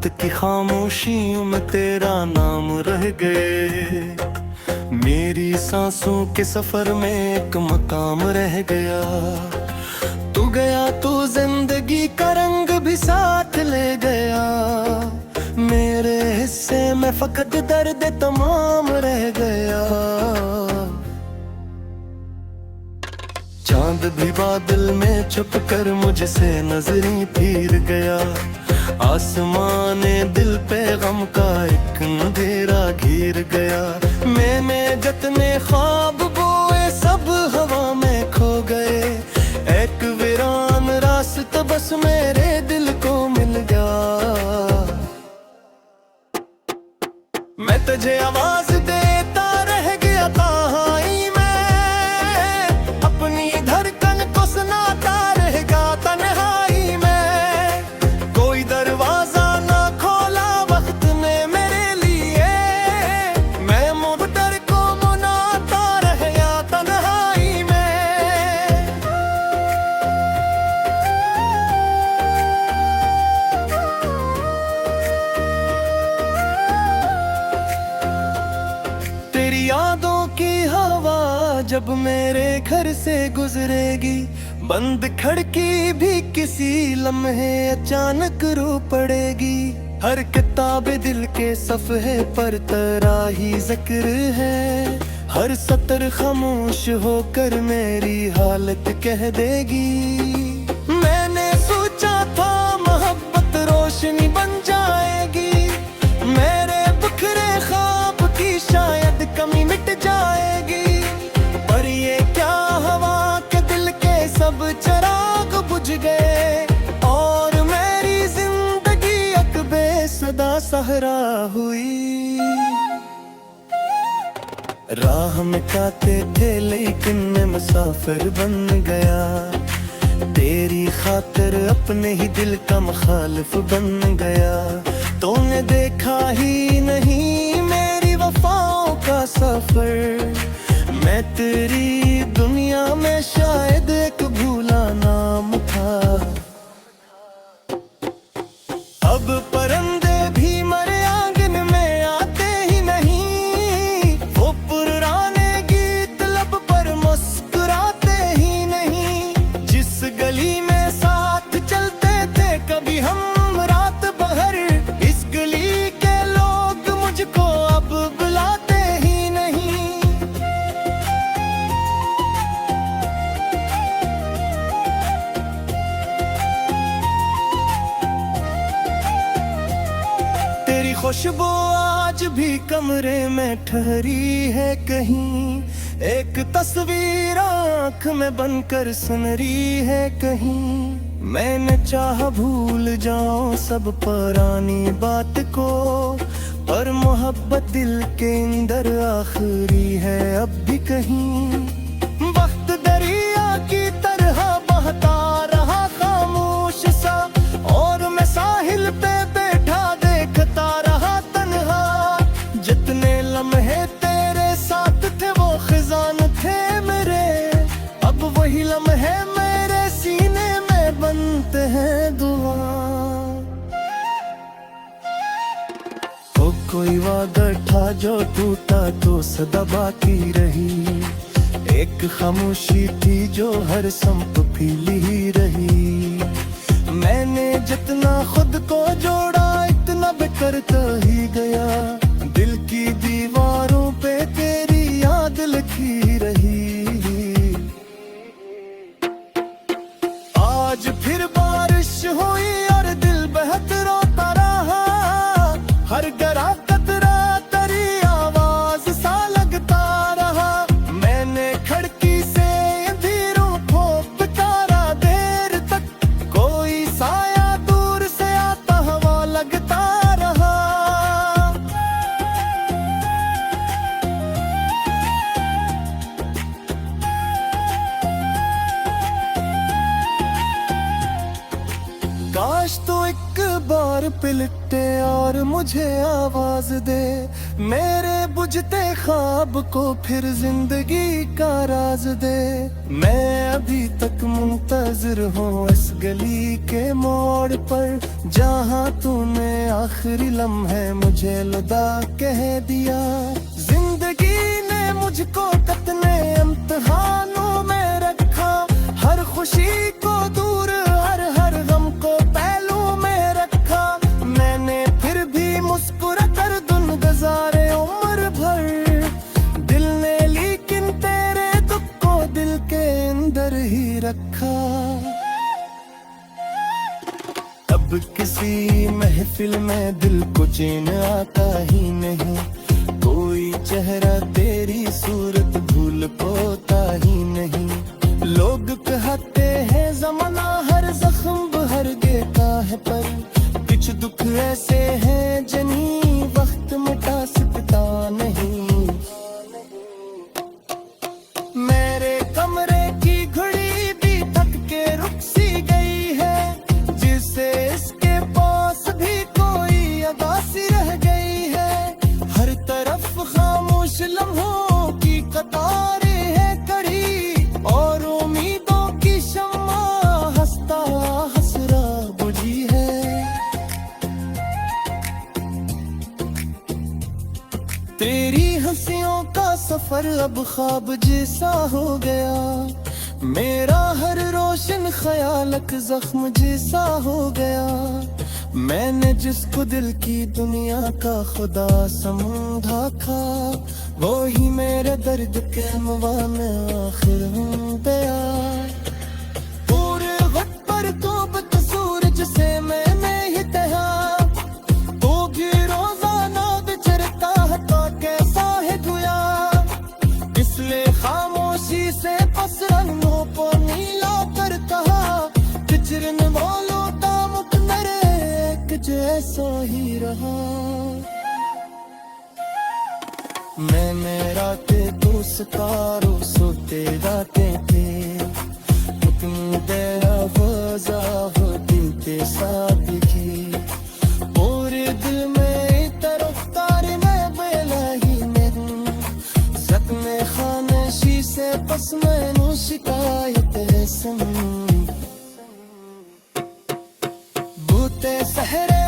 रात की खामोशियों में तेरा नाम रह गए। मेरी सांसों के सफर में एक मकाम रह गया। तू गया तो जिंदगी का रंग भी साथ ले गया। मेरे हिस्से में फकत दर्द तमाम रह गया। चांद भी बादल में छुप कर मुझसे नजरें फिर गया। आसमाने दिल पे गम का एक अंधेरा घिर गया। मैंने जितने ख्वाब बोए सब हवा में खो गए। एक वीरान रास्ता बस मेरे दिल को मिल गया। मैं तुझे आवाज देता रह गया कहाँ ही मैं। अपनी धड़कन को सुनाता रह गया तन्हाई में। कोई दरवाजा ना खोला वक्त ने मेरे लिए। मैं मुबतर को मनाता रह गया तन्हाई में। तेरी यादों की हवा जब मेरे घर से गुजरेगी। बंद खिड़की भी किसी लम्हे अचानक रो पड़ेगी। हर किताब दिल के सफ़े पर तेरा ही जिक्र है। हर सतर खामोश होकर मेरी हालत कह देगी। मैंने सोचा था मोहब्बत रोशनी बन जाएगी। मेरे बिखरे ख्वाब की शायद कमी मिट जाएगी। पर ये क्या हवा के दिल के सब चिराग बुझ गए। और मेरी जिंदगी एक बेसदा सहरा हुई। राह मिटाते थे लेकिन मैं मुसाफिर बन गया। तेरी खातिर अपने ही दिल का मुखालिफ बन गया। तूने देखा ही नहीं मेरी वफाओं का सफर। मैं तेरी दुनिया में शायद एक भूला नाम था। अब परिंदे भी मरे आंगन में आते ही नहीं। वो पुराने गीत लब पर मुस्कुराते ही नहीं। जिस गली में साथ चलते थे कभी हम रात भर। इस गली के लोग मुझको अब बुलाते ही नहीं। तेरी खुशबू आज भी कमरे में ठहरी है कहीं। एक तस्वीर आँख में बनकर सुनरी है कहीं। मैंने चाहा भूल जाऊं सब पुरानी बात को। पर मोहब्बत दिल के अंदर आखिरी है अब भी कहीं। वक्त दरिया की तरह बहता रहा खामोश सा। और मैं साहिल पे बैठा देखता रहा तन्हा। जितने लम्हे तेरे साथ थे वो खजान थे मेरे। अब वही लम्हे मेरे सीने में बनते हैं दुआ। कोई वादा था जो टूटा तो सदा बाकी रही। एक खामोशी थी जो हर संप फीली ही रही। मैंने जितना खुद को जोड़ा इतना बिखरता ही गया। दिल की दीवारों पे तेरी याद लिखी रही। आज फिर बारिश हुई और दिल बहत रोता रहा। हर गरा कतरा तेरी आवाज सा लगता रहा। मैंने खिड़की से अंधेरों को पुकारा देर तक। कोई साया दूर से आता हवा लगता रहा। काश तो एक बार पिलटे और मुझे आवाज दे। मेरे बुझते ख्वाब को फिर जिंदगी का राज दे। मैं अभी तक मुंतजर हूँ इस गली के मोड़ पर, जहाँ तूने आखिरी लम्हे मुझे लुदा कह दिया। जिंदगी ने मुझको कितने इम्तिहानों में रखा, हर खुशी को दूर हर गम को पहलू में रखा। मैंने फिर भी मुस्कुरा कर दुन गुजारे उम्र भर, दिल ने लेकिन तेरे दुख को दिल के अंदर ही रखा। अब किसी महफिल में दिल को चैन आता ही नहीं, कोई चेहरा तेरी सूरत भूल पाता ही नहीं। लोग कहते हैं ज़माना हर जख्म भर देता है, पर कुछ दुख ऐसे हैं जिन्हें वक्त मिटा सकता नहीं। मेरे कमरे की घड़ी भी थक के रुक सी गई है, जिसे इसके पास भी कोई अदा सी रह गई है। हर तरफ खामोश लम्हों की कतारें है कड़ी, और उम्मीदों की शम्मा हंसता हंसरा बुझी है। तेरी हंसियों का सफर अब ख्वाब जैसा हो गया, मेरा हर रोशन ख्याल एक जख्म जैसा हो गया। मैंने जिसको दिल की दुनिया का खुदा समझा था, वो ही मेरे दर्द के अमवा में आखिर गया। पूरे वक्त पर तो सूरज से मैंने ही तहा, तो भी रोजाना बिछड़ता है तो कैसा है धुया। इसलिए खामोशी से पसरंगों को नीला कर कहा, बिछड़न वालों दामुक मेरे एक जैसा ही रहा। मैंने रातें तो सितारों सोते गाते थे, हुक्म तेरा वज़ा हो दिल के साथ की। पूरे दिल में तरफ्तार में बेला ही नहीं, ज़ख्म खानशी से बस मैनू शिकायत है सुन। बूते सहरे